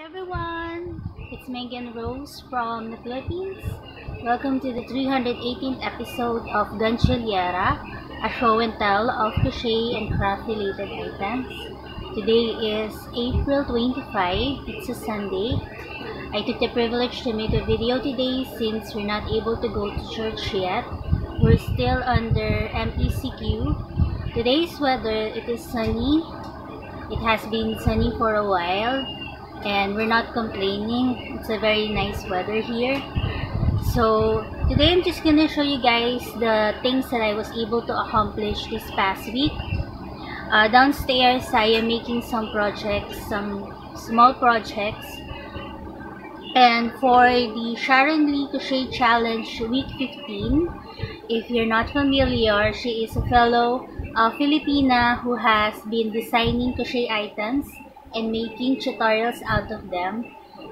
everyone, it's Megan Rose from the Philippines. Welcome to the 318th episode of Gantsilyera, a show and tell of crochet and craft related items. Today is April 25, it's a Sunday. I took the privilege to make a video today since we're not able to go to church yet. We're still under MECQ. Today's weather, it is sunny. It has been sunny for a while and we're not complaining. It's a very nice weather here. So today I'm just gonna show you guys the things that I was able to accomplish this past week. Downstairs I am making some projects, some small projects. And for the Sharon Crochet Challenge week 15, if you're not familiar, she is a fellow Filipina who has been designing crochet items and making tutorials out of them.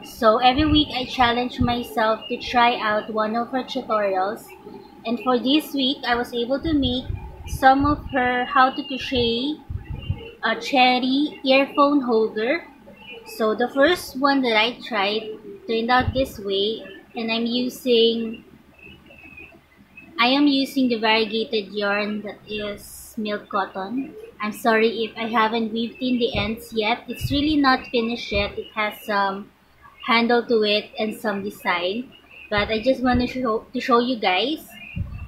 So every week I challenge myself to try out one of her tutorials, and for this week I was able to make some of her how to crochet a cherry earphone holder. So the first one that I tried turned out this way, and I am using the variegated yarn that is milk cotton. I'm sorry if I haven't weaved in the ends yet. It's really not finished yet. It has some handle to it and some design, but I just want to show you guys.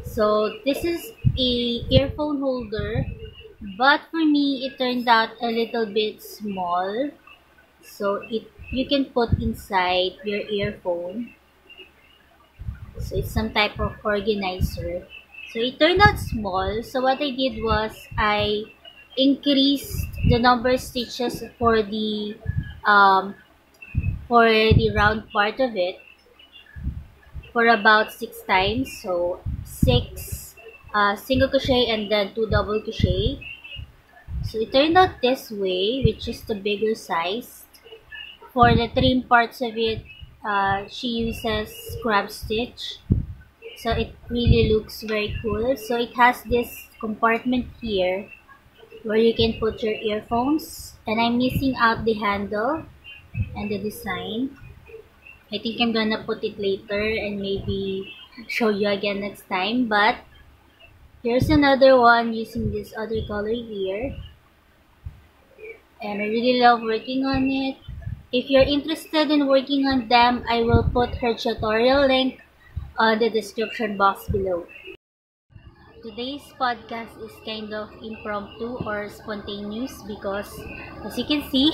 So this is a earphone holder, but for me it turned out a little bit small, so you can put inside your earphone. So it's some type of organizer. So it turned out small. So what I did was I increased the number of stitches for the round part of it for about 6 times. So 6 single crochet and then 2 double crochet. So it turned out this way, which is the bigger size. For the trim parts of it, she uses scrap stitch, so it really looks very cool. So it has this compartment here where you can put your earphones, and I'm missing out the handle and the design. I think I'm gonna put it later and maybe show you again next time. But here's another one using this other color here, and I really love working on it. If you're interested in working on them, I will put her tutorial link on the description box below. Today's podcast is kind of impromptu or spontaneous because, as you can see,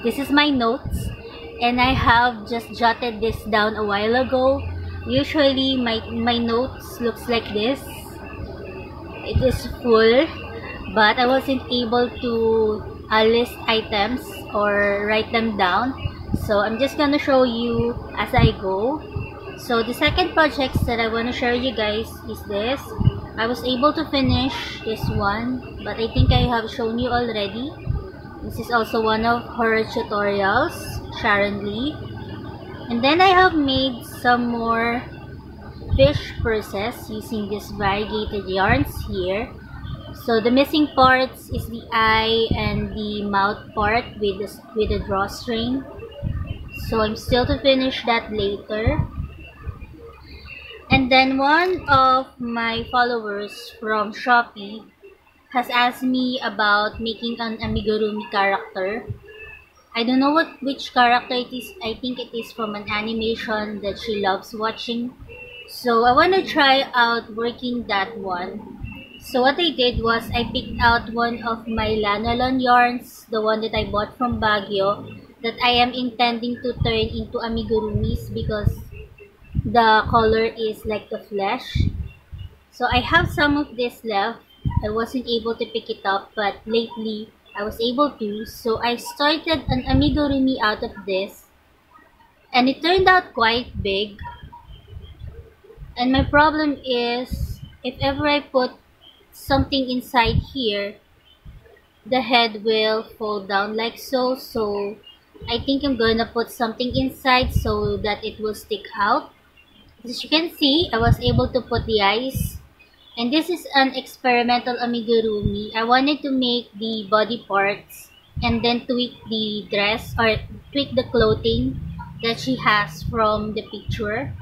this is my notes, and I have just jotted this down a while ago. Usually my notes looks like this. It is full, but I wasn't able to list items or write them down, so I'm just gonna show you as I go. So the second projects that I want to share you guys is this. I was able to finish this one, but I think I have shown you already. This is also one of her tutorials, Sharon Lee. And then I have made some more fish purses using these variegated yarns here. So the missing parts is the eye and the mouth part with the drawstring. So I'm still to finish that later. And then one of my followers from Shopee has asked me about making an amigurumi character. I don't know which character it is. I think it is from an animation that she loves watching. So I want to try out working that one. So what I did was I picked out one of my lanolin yarns, the one that I bought from Baguio, that I am intending to turn into amigurumis because the color is like the flesh. So I have some of this left. I wasn't able to pick it up, but lately I was able to. So I started an amigurumi out of this, and it turned out quite big. And my problem is, if ever I put something inside here, the head will fall down like so. So I think I'm gonna put something inside so that it will stick out. As you can see, I was able to put the eyes, and this is an experimental amigurumi. I wanted to make the body parts and then tweak the dress or tweak the clothing that she has from the picture.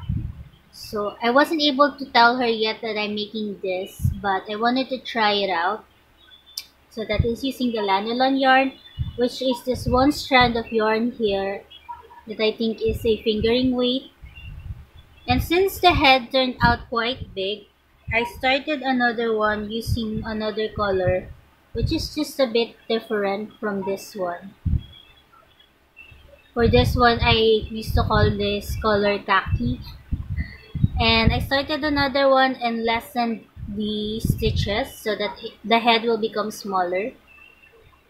So I wasn't able to tell her yet that I'm making this, but I wanted to try it out. So that is using the lanolin yarn, which is this one strand of yarn here that I think is a fingering weight. And since the head turned out quite big, I started another one using another color, which is just a bit different from this one. For this one, I used to call this color khaki. And I started another one and lessened the stitches so that the head will become smaller.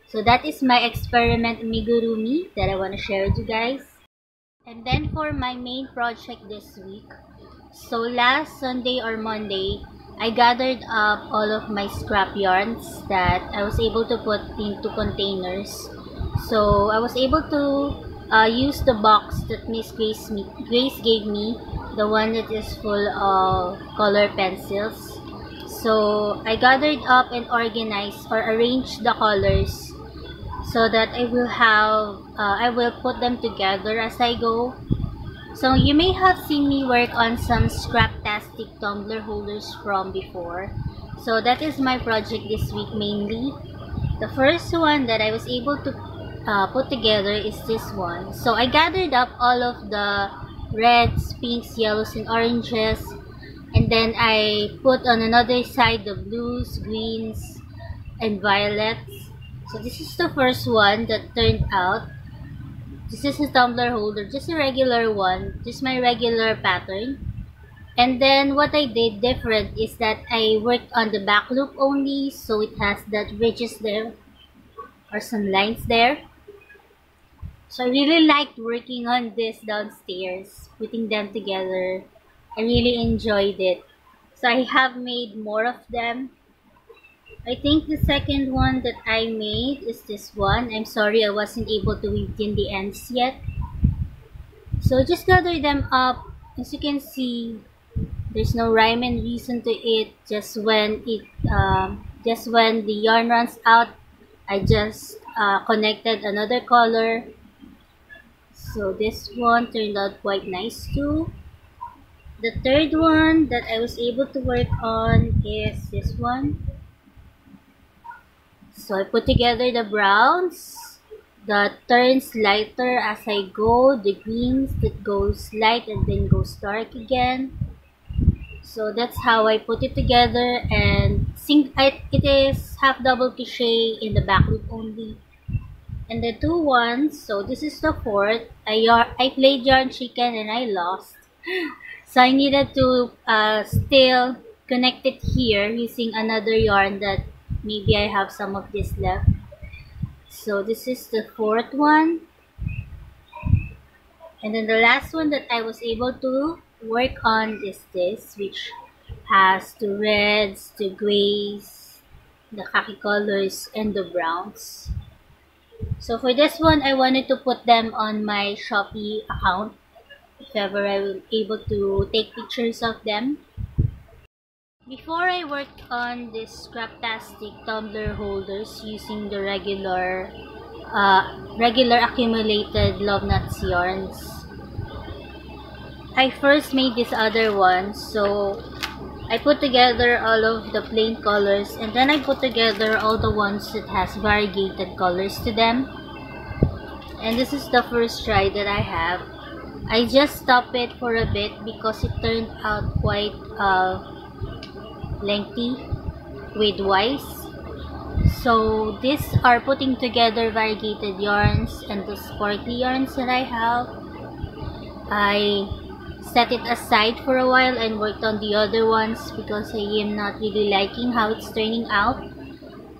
So that is my experiment amigurumi that I want to share with you guys. And then for my main project this week, so last Sunday or Monday, I gathered up all of my scrap yarns that I was able to put into containers. So I was able to use the box that Miss Grace gave me, the one that is full of color pencils. So I gathered up and organized or arranged the colors so that I will put them together as I go. So you may have seen me work on some Scraptastic tumbler holders from before. So that is my project this week mainly. The first one that I was able to put together is this one. So I gathered up all of the reds, pinks, yellows, and oranges. And then I put on another side the blues, greens, and violets. So this is the first one that turned out. This is a tumbler holder, just a regular one, just my regular pattern. And then what I did different is that I worked on the back loop only, so it has that ridges there or some lines there. So I really liked working on this downstairs, putting them together. I really enjoyed it. So I have made more of them. I think the second one that I made is this one. I'm sorry I wasn't able to weave in the ends yet. So just gather them up. As you can see, there's no rhyme and reason to it. Just when the yarn runs out, I just connected another color. So this one turned out quite nice too. The third one that I was able to work on is this one. So I put together the browns that turns lighter as I go, the greens that goes light and then goes dark again. So that's how I put it together, and it is half double crochet in the back loop only. And the two ones, so this is the fourth. I played yarn chicken and I lost. So I needed to still connect it here using another yarn that maybe I have some of this left. So this is the fourth one. And then the last one that I was able to work on is this, which has the reds, the grays, the khaki colors, and the browns. So for this one, I wanted to put them on my Shopee account if ever I will be able to take pictures of them. Before I worked on this Scraptastic tumbler holders using the regular accumulated love nuts yarns, I first made this other one. So I put together all of the plain colors, and then I put together all the ones that has variegated colors to them. And this is the first try that I have. I just stopped it for a bit because it turned out quite lengthy width-wise. So these are putting together variegated yarns and the sparkly yarns that I have. I set it aside for a while and worked on the other ones because I am not really liking how it's turning out.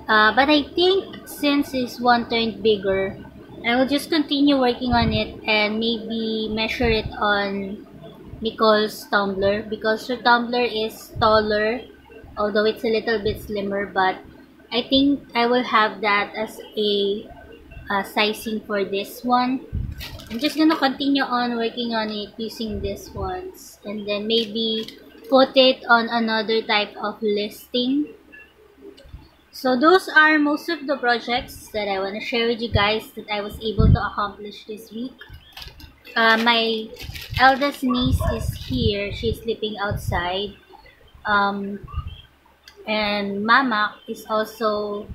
But I think since this one turned bigger, I will just continue working on it and maybe measure it on Nicole's tumbler, because her tumbler is taller, although it's a little bit slimmer. But I think I will have that as a sizing for this one. I'm just gonna continue on working on it using these ones, and then maybe put it on another type of listing. So those are most of the projects that I want to share with you guys that I was able to accomplish this week. My eldest niece is here. She's sleeping outside. And Mama is also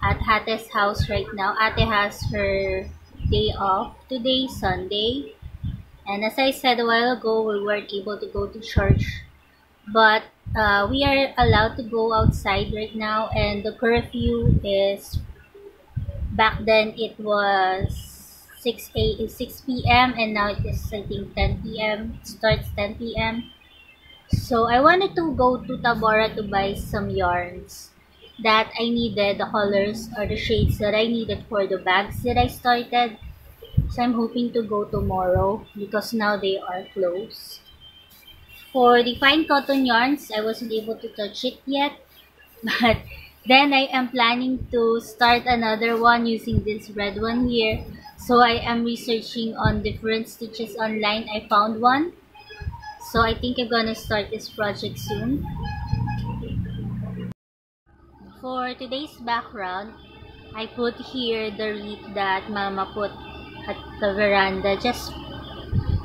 at Ate's house right now. Ate has her day off today, Sunday. And as I said a while ago, we weren't able to go to church. But we are allowed to go outside right now, and the curfew is, back then it was 6 p.m. and now it is, I think, 10 p.m. It starts 10 p.m. So I wanted to go to Tabora to buy some yarns that I needed, the colors or the shades that I needed for the bags that I started. So I'm hoping to go tomorrow because now they are closed. For the fine cotton yarns, I wasn't able to touch it yet, but then I am planning to start another one using this red one here. So I am researching on different stitches online. I found one. So I think I'm gonna start this project soon. For today's background, I put here the wreath that Mama put at the veranda just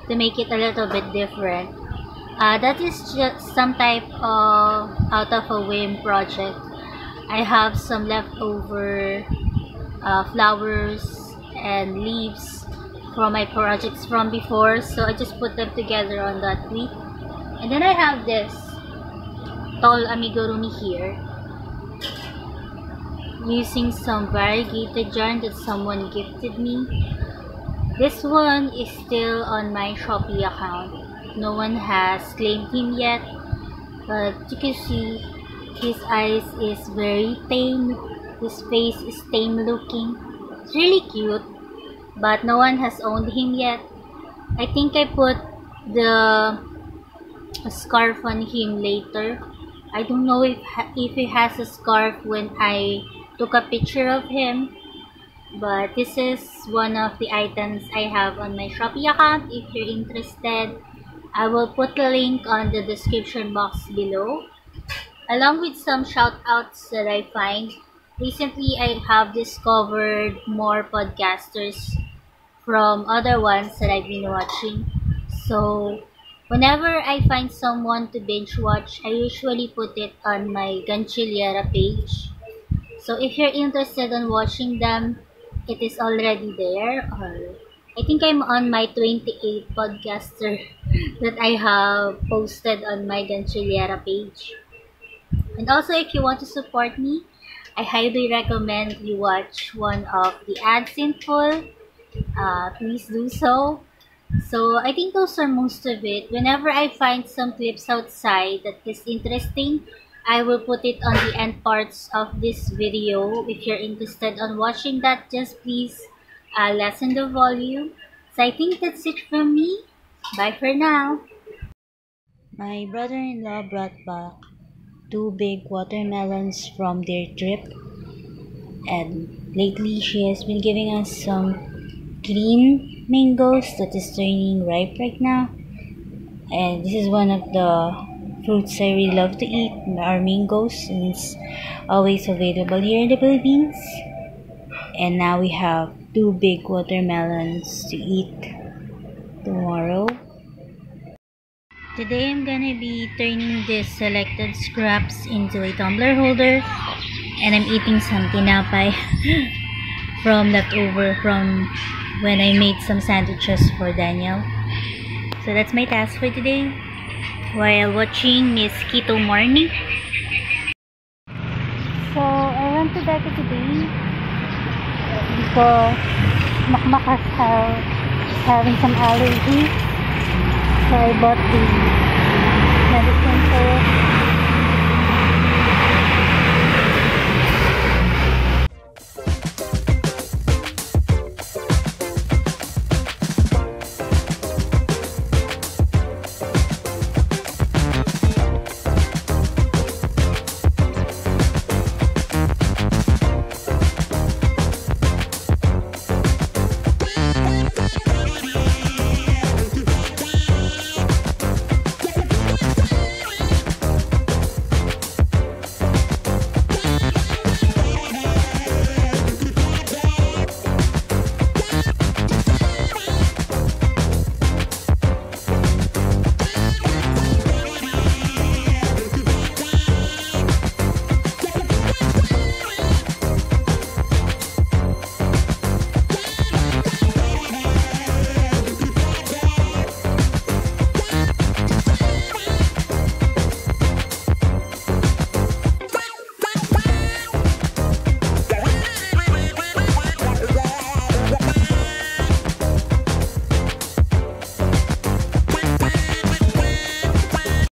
to make it a little bit different. That is just some type of out of a whim project. I have some leftover flowers and leaves from my projects from before, so I just put them together on that wreath. And then I have this tall amigurumi here using some variegated yarn that someone gifted me. This one is still on my Shopee account. No one has claimed him yet, but you can see his eyes is very tame. His face is tame looking. It's really cute, but no one has owned him yet. I think I put the scarf on him later. I don't know if he has a scarf when I took a picture of him, but this is one of the items I have on my Shopee account. If you're interested, I will put the link on the description box below, along with some shoutouts that I find. Recently, I have discovered more podcasters from other ones that I've been watching. So, whenever I find someone to binge watch, I usually put it on my Gantsilyera page. So, if you're interested in watching them, it is already there. Or I think I'm on my 28th podcaster that I have posted on my Gantsilyera page. And also, if you want to support me, I highly recommend you watch one of the ads in full. Please do so. So, I think those are most of it. Whenever I find some clips outside that is interesting, I will put it on the end parts of this video. If you're interested on watching that, just please lessen the volume. So I think that's it from me. Bye for now. My brother-in-law brought back 2 big watermelons from their trip, and lately she has been giving us some green mangoes that is turning ripe right now. And this is one of the fruits I really love to eat, are mangoes, and it's always available here in the Philippines. And now we have 2 big watermelons to eat tomorrow. Today I'm gonna be turning these selected scraps into a tumbler holder, and I'm eating some tinapay from leftover from when I made some sandwiches for Daniel. So that's my task for today while watching Miss Keto Marny. So I went to Becca today because Makmak is having some allergies. So I bought the medicine for it.